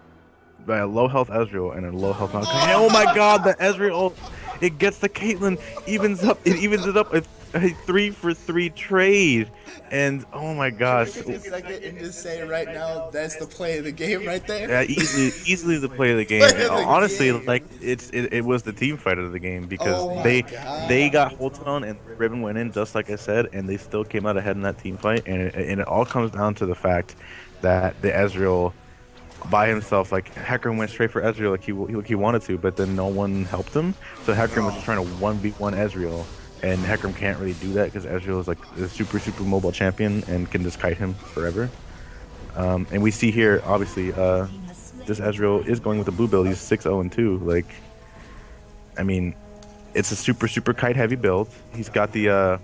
a low health Ezreal and a low health Maokai. Oh my god, the Ezreal, it gets the Caitlyn, evens it up a 3-for-3 trade. And oh my gosh. And just say right now, that's the play of the game right there. Yeah, easily the play of the game. Honestly, like it was the team fight of the game because they got holted on and Riven went in just like I said, and they still came out ahead in that team fight. And it all comes down to the fact that the Ezreal by himself, like Hecarim went straight for Ezreal like he wanted to, but then no one helped him. So Hecarim was just trying to 1v1 Ezreal, and Hecarim can't really do that because Ezreal is like a super mobile champion and can just kite him forever. And we see here, obviously, this Ezreal is going with the blue build. He's 6-0-2. Like, I mean, it's a super kite heavy build. He's got the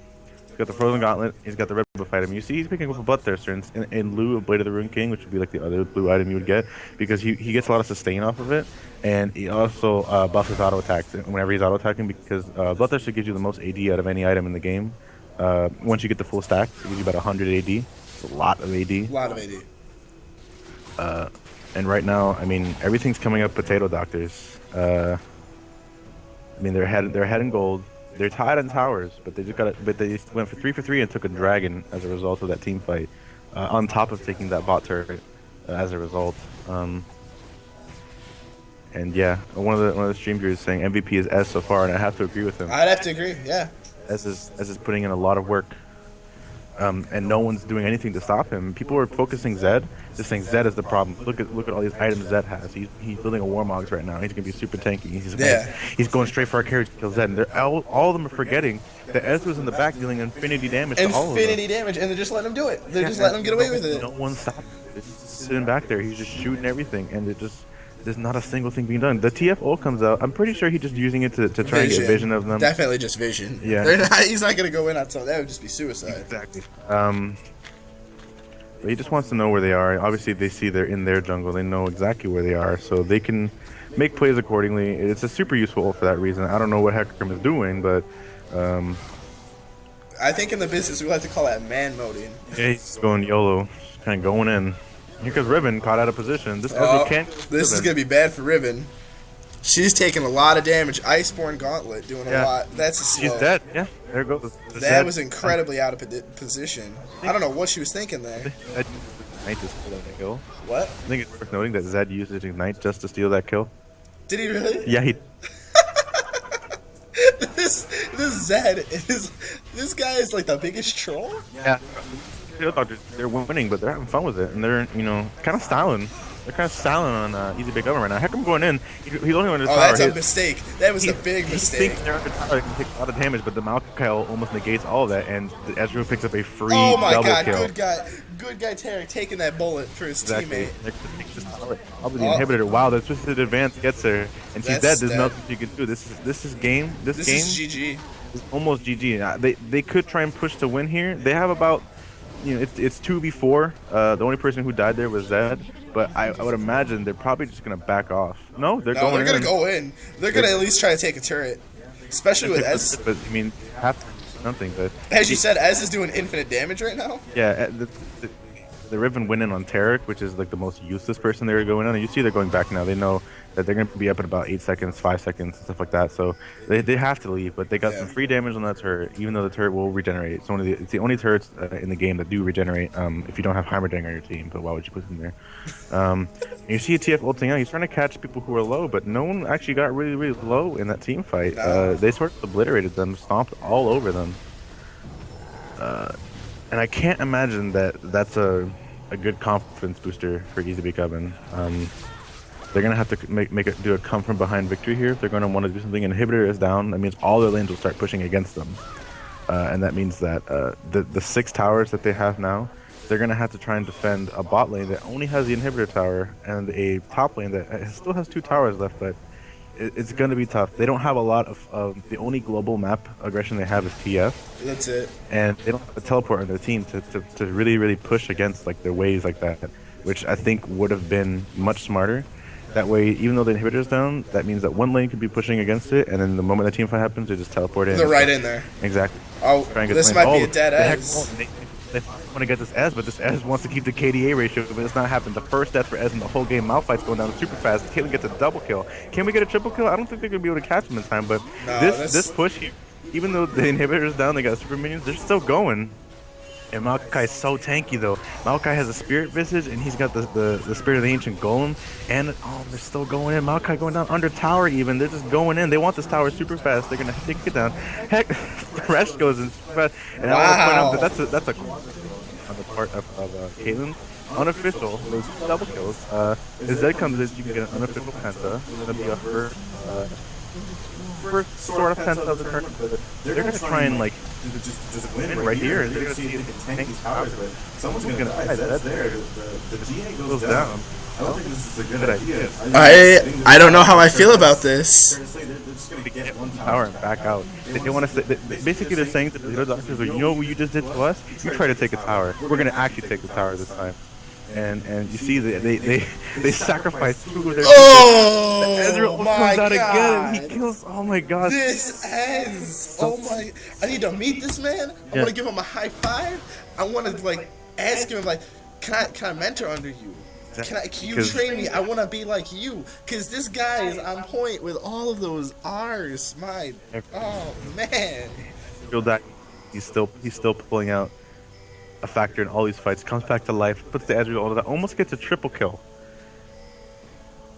Frozen Gauntlet. He's got the Red Buff item. You see, he's picking up a Bloodthirster in lieu of Blade of the Rune King, which would be like the other blue item you would get, because he gets a lot of sustain off of it, and he also buffs his auto attacks whenever he's auto attacking, because Bloodthirster gives you the most AD out of any item in the game. Once you get the full stack, it gives you about 100 AD. It's a lot of AD. A lot of AD. And right now, I mean, everything's coming up Potato Doctors. I mean, they're ahead in gold. They're tied on towers, but they went for 3-for-3 and took a dragon as a result of that team fight. On top of taking that bot turret as a result. And yeah, one of the stream viewers saying MVP is Ez so far, and I have to agree with him. I'd have to agree, yeah. Ez is putting in a lot of work. And no one's doing anything to stop him. People are focusing Zed, just saying Zed is the problem. Look at all these items Zed has. He's building a Warmogs right now. He's gonna be super tanky. He's going straight for our carry to kill Zed. And all of them are forgetting that Ez was in the back dealing infinity damage to all of them. Infinity damage, and they're just letting him do it. They're just letting him get away with it. No one stopped him. He's just sitting back there. He's just shooting everything, and there's not a single thing being done. The TFO comes out. I'm pretty sure he's just using it to try and get vision of them. Definitely just vision. Yeah. He's not going to go in on something. That would just be suicide. Exactly. But he just wants to know where they are. Obviously, they see they're in their jungle. They know exactly where they are, so they can make plays accordingly. It's a super useful ult for that reason. I don't know what Hecarim is doing, but... I think in the business, we like to call that man moding. Yeah, he's going YOLO. Just kind of going in. Here comes Riven, caught out of position. This is going to be bad for Riven. She's taking a lot of damage. Iceborne Gauntlet doing a lot. That's a slow. She's dead. Yeah, there goes. That was incredibly out of position. I don't know what she was thinking there. Ignite to steal that kill. What? I think it's worth noting that Zed used his Ignite just to steal that kill. Did he really? Yeah, he... This Zed is... This guy is like the biggest troll? Yeah. They're winning, but they're having fun with it, and they're, kind of styling. They're kind of styling on Easy Big Oven right now. Hecarim going in. He's only on his tower. That's a mistake. That was a big mistake. He thinks they're on the tower can take a lot of damage, but the Maokai almost negates all of that, and Ezreal picks up a free double kill. Oh my god, good guy Taric taking that bullet for his teammate. Probably the inhibitor. Wow, the twisted advance gets her, and she's dead. There's nothing she can do. This is game. This game is GG. Is almost GG. They could try and push to win here. They have about... it's 2v4. The only person who died there was Zed, but I would imagine they're probably just gonna back off. They're gonna go in. They're gonna at least try to take a turret, especially with Ez. But I mean, have to do something. But as you said, Ez is doing infinite damage right now. Yeah, the Riven went in on Taric, which is like the most useless person they were going on, and you see they're going back now. They know that they're going to be up in about 8 seconds, 5 seconds, and stuff like that. So they have to leave, but they got some free damage on that turret, even though the turret will regenerate. It's the only turrets in the game that do regenerate if you don't have Heimerdinger on your team, but why would you put them there? You see a TF ulting out. He's trying to catch people who are low, but no one actually got really, really low in that team fight. They sort of obliterated them, stomped all over them. And I can't imagine that's a a good confidence booster for Easy Bake Oven. They're gonna have to do a come from behind victory here if they're gonna want to do something. Inhibitor is down. That means all their lanes will start pushing against them, and that means that the 6 towers that they have now, they're gonna have to try and defend a bot lane that only has the inhibitor tower and a top lane that still has 2 towers left, but it's gonna be tough. They don't have a lot of the only global map aggression they have is TF. That's it. And they don't have a teleport on their team to really push against like their waves like that, which I think would have been much smarter. That way, even though the inhibitor's down, that means that one lane could be pushing against it, and then the moment the team fight happens, they just teleport in. They're right in there. Exactly. Oh, this might be a dead Ez. They want to get this Ez, but this Ez wants to keep the KDA ratio, but it's not happening. The first death for Ez in the whole game. Malphite's going down super fast. Caitlyn gets a double kill. Can we get a triple kill? I don't think they're going to be able to catch him in time, but this push here, even though the inhibitor's down, they got super minions, they're still going. And Maokai's so tanky though. Maokai has a Spirit Visage and he's got the Spirit of the Ancient Golem. And they're still going in. Maokai going down under tower even. They're just going in. They want this tower super fast. They're gonna take it down. Heck, Resh goes in super fast. And I want to point out that that's a on the part of Caitlyn. Unofficial, those double kills. If Zed comes in, you can get an unofficial penta. That'll be a first sort of penta of the turn. They're gonna try and like just win right here. They're gonna see see if they can tank these towers, but someone's gonna die. That's there. The GA goes down. I don't think this is a good idea. I don't know how I feel about this. They're just gonna get one tower and back out. They want to say, basically they're saying to the other doctors, you know what you just did to us? You try to take a tower. We're gonna actually take the tower this time. And you see they sacrifice 2 of their Ezreal comes out again and he kills. Oh my god. This Ez. Oh my. I need to meet this man. I want to give him a high five. I want to like ask him like, can I mentor under you? Can you train me? I want to be like you. Cause this guy is on point with all of those R's. Oh man. Feel that he's still pulling out a factor in all these fights, comes back to life, puts the Ezreal on that, almost gets a triple kill.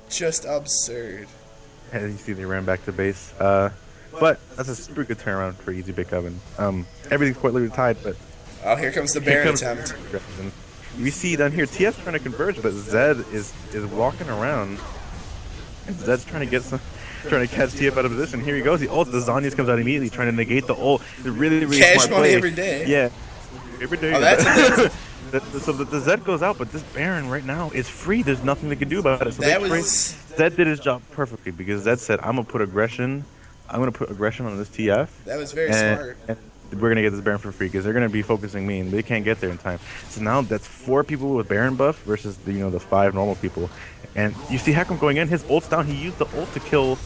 Just absurd. And you see they ran back to base. But that's a super good turnaround for Easy Bake Oven. Everything's quite literally tied, but oh, here comes the Baron attempt. We see down here TF's trying to converge, but Zed is walking around. And Zed's trying to catch TF out of position. Here he goes. He ults. The Zhonya's comes out immediately, trying to negate the ult. It's really cash smart money play. every day. Yeah. Every day. Oh, that's so the Zed goes out, but this Baron right now is free. There's nothing they can do about it. So Zed did his job perfectly because Zed said, I'm gonna put aggression on this TF. That was very smart. And we're gonna get this Baron for free because they're gonna be focusing me and they can't get there in time. So now that's 4 people with Baron buff versus the 5 normal people. And you see Heckham going in, his ult's down, he used the ult to kill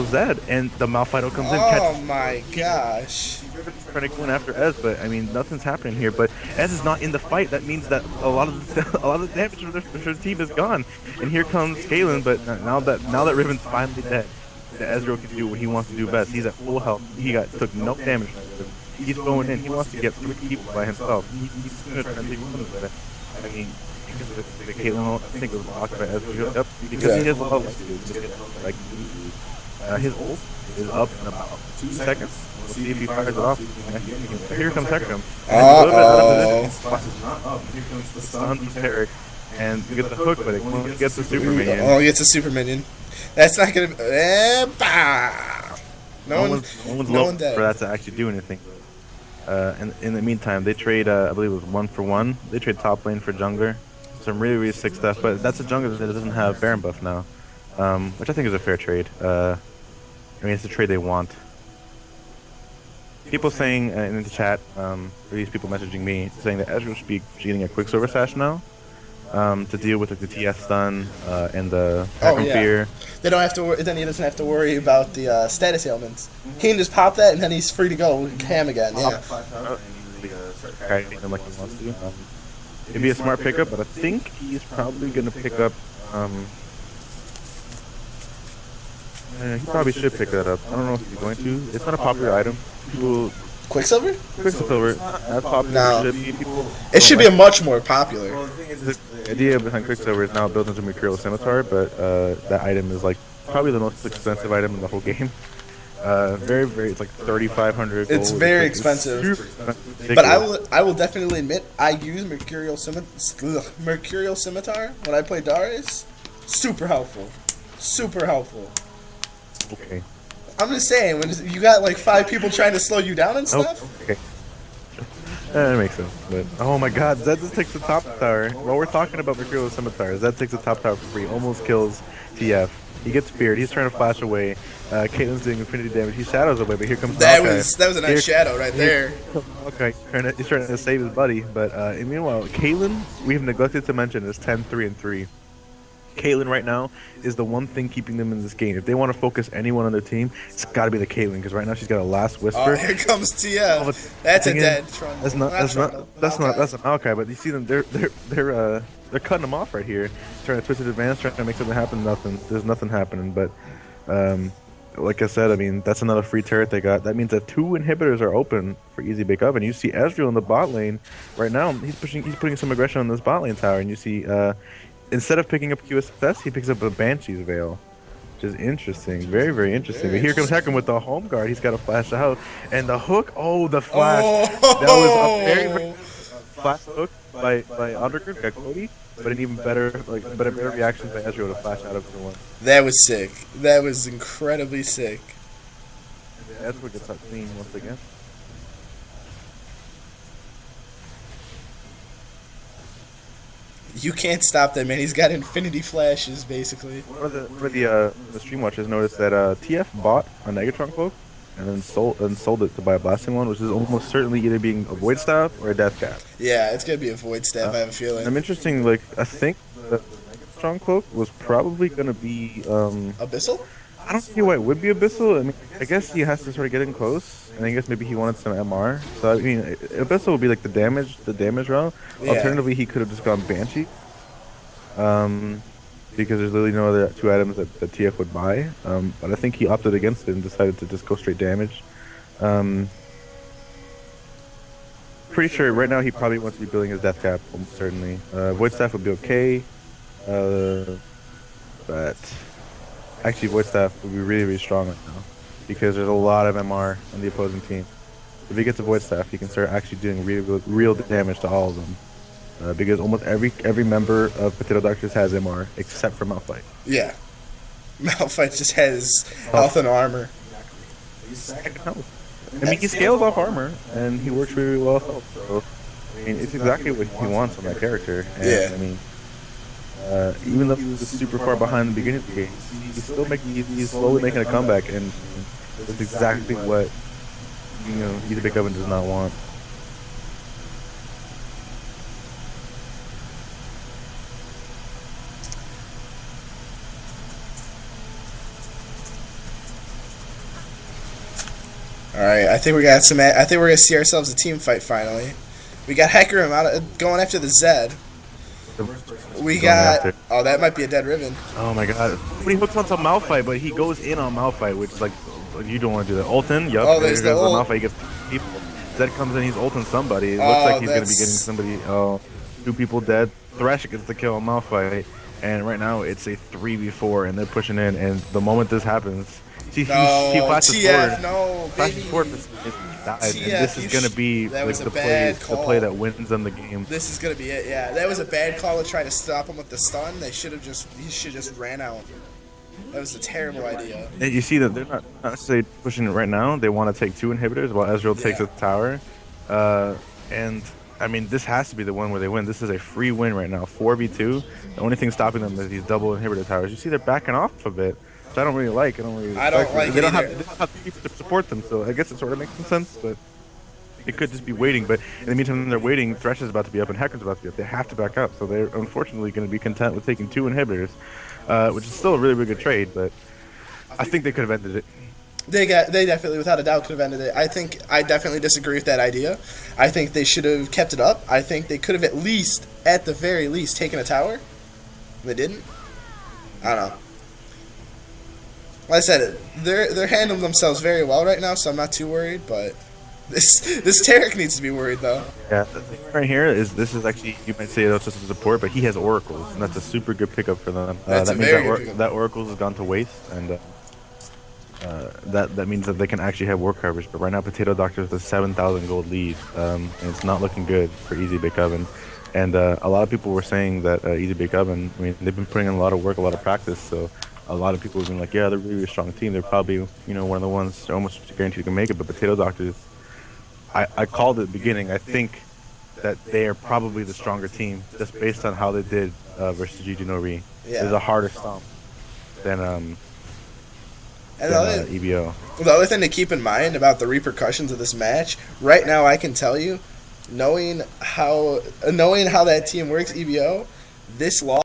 Zed, and the Malphite comes in. Oh my gosh. Trying to go in after Ez, but I mean nothing's happening here. But Ez is not in the fight. That means that a lot of the damage for the team is gone. And here comes Caitlyn, but now that Riven's finally dead, the Ezreal can do what he wants to do best. He's at full health. He took no damage. He's going in. He wants to get 3 people by himself. He's gonna try and take one of it. I mean, because the Caitlyn, I think it was blocked by Ezreal. Yep, because he has a lot of his ult is up in about 2 seconds. We'll see if he fires it off. Here comes Heckham. A little bit out of position. Here comes the stun from Tarek. And you get the hook, but it gets the super minion. Oh, he gets a super minion. That's not gonna. No one's looking for that to actually do anything. And in the meantime, they trade, I believe it was 1 for 1. They trade top lane for jungler. Some really sick stuff, but that's a jungler that doesn't have Baron buff now. Which I think is a fair trade. I mean, it's the trade they want. People saying in the chat, or these people messaging me, saying that Ezreal should be getting a Quicksilver Sash now to deal with the TS stun and the fear. They don't have to. Then he doesn't have to worry about the status ailments. He can just pop that, and then he's free to go ham again. Yeah. Like he wants to. It'd be a smart pickup, but I think he's probably going to pick up. He probably should pick that up. I don't know if he's going to. It's not a popular item. People. Quicksilver? Quicksilver. Not popular. No. It should be a much more popular. Well, the idea behind Quicksilver is now built into Mercurial Scimitar, but that item is like probably the most expensive item in the whole game. Very. It's like 3,500. It's gold. very It's expensive. super expensive. But I will definitely admit I use Mercurial Scimitar when I play Darius. Super helpful. Super helpful. Okay. I'm just saying, when you got like 5 people trying to slow you down and stuff. Okay. That makes sense. But oh my God, Zed just takes the top tower. While we're talking about Mercurial Scimitar, Zed takes the top tower for free. Almost kills TF. He gets feared. He's trying to flash away. Caitlyn's doing infinity damage. He shadows away, but here comes That Maokai. was a nice shadow right there. Okay, he's trying to save his buddy, but meanwhile, Caitlyn, we have neglected to mention, is 10-3-3. Caitlyn right now is the one thing keeping them in this game. If they want to focus anyone on their team, it's got to be the Caitlyn, because right now she's got a last whisper. Oh, here comes TF. That's a dead Trundle. That's not Maokai, but you see them. They're cutting them off right here, trying to twist it advance, trying to make something happen. Nothing. There's nothing happening. But like I said, I mean that's another free turret they got. That means that 2 inhibitors are open for easy pick up, and you see Ezreal in the bot lane right now. He's putting some aggression on this bot lane tower, and you see instead of picking up QSS, he picks up a Banshee's Veil. Which is interesting, very interesting. But here comes Hecarim with the home guard. He's got to flash out, and the hook. Oh, the flash! Oh. That was a very flash hook by Underground, got Cody, but an even better a better reaction by Ezreal to flash out of everyone. That was sick. That was incredibly sick. Ezreal gets out clean once again. You can't stop that man. He's got infinity flashes basically. For the stream watchers noticed that TF bought a Negatron cloak and then sold it to buy a blasting one, which is almost certainly either being a void staff or a death cap. Yeah, it's gonna be a void staff. I have a feeling. I'm interesting. Like I think the Negatron cloak was probably gonna be Abyssal. I don't see why it would be Abyssal. I mean, I guess he has to sort of get in close, and I guess maybe he wanted some MR. So I mean, Abyssal would be like the damage route. Yeah. Alternatively, he could have just gone Banshee. Because there's literally no other 2 items that TF would buy. But I think he opted against it and decided to just go straight damage. Pretty sure right now he probably wants to be building his death cap, almost certainly. Void Staff would be okay. But actually Void Staff would be really strong right now. Because there's a lot of MR on the opposing team. If he gets a Void Staff, he can start actually doing real damage to all of them. Because almost every member of Potato Doctors has MR, except for Malphite. Yeah. Malphite just has health and armor. I mean, he scales off armor, and he works really well. So, I mean, it's exactly what he wants on that character. And, Yeah. I mean, even though he was super far behind in the beginning of the game, he's slowly making a comeback, and that's exactly what Easy Big Oven does not want. All right, I think we're gonna see ourselves a team fight finally. We got Hecarim going after the Zed. We got that might be a dead Riven. Oh my god! When he hooks onto Malphite, but he goes in on Malphite, which is like you don't want to do that. Ultin, yup. Oh, there's the ult. Malphite gets people. Zed comes in, he's ulting somebody. It looks like he's gonna be getting somebody. Oh, 2 people dead. Thresh gets the kill on Malphite, and right now it's a 3v4, and they're pushing in. And the moment this happens. He flashes TF, forward. no, Flashes baby. forward, and this is gonna be like the play that wins them the game. This is gonna be it. Yeah, that was a bad call to try to stop him with the stun. He should have just ran out. That was a terrible idea. And you see that they're not necessarily pushing it right now. They want to take 2 inhibitors while Ezreal takes the tower. And I mean, this has to be the one where they win. This is a free win right now, 4v2. The only thing stopping them is these double inhibitor towers. You see, they're backing off a bit. I don't really like. I don't like they it don't either. have people to support them, so I guess it sort of makes some sense. But it could just be waiting. But in the meantime, they're waiting. Thresh is about to be up, and Hecarim's about to be up. They have to back up, so they're unfortunately going to be content with taking 2 inhibitors, which is still a really good trade. But I think they could have ended it. They definitely, without a doubt, could have ended it. I definitely disagree with that idea. I think they should have kept it up. I think they could have at the very least, taken a tower. They didn't. I don't know. Like I said, they're handling themselves very well right now, so I'm not too worried. But this Tarek needs to be worried though. Yeah, the thing right here is this is actually, you might say that's just a support, but he has oracles, and that's a super good pickup for them. That's that a means very good pickup. that oracles has gone to waste, and that means that they can actually have work coverage. But right now, Potato Doctor is a 7,000 gold lead, and it's not looking good for Easy Bake Oven. And a lot of people were saying that Easy Bake Oven, I mean, they've been putting in a lot of work, a lot of practice. So a lot of people have been like, yeah, they're really a strong team. They're probably, one of the ones they're almost guaranteed to make it. But Potato Doctors, I called it at the beginning. I think that they are probably the stronger team just based on how they did versus GG Nori. Yeah. It's a harder stomp than EBO. The other thing to keep in mind about the repercussions of this match, right now I can tell you, knowing how that team works, EBO, this loss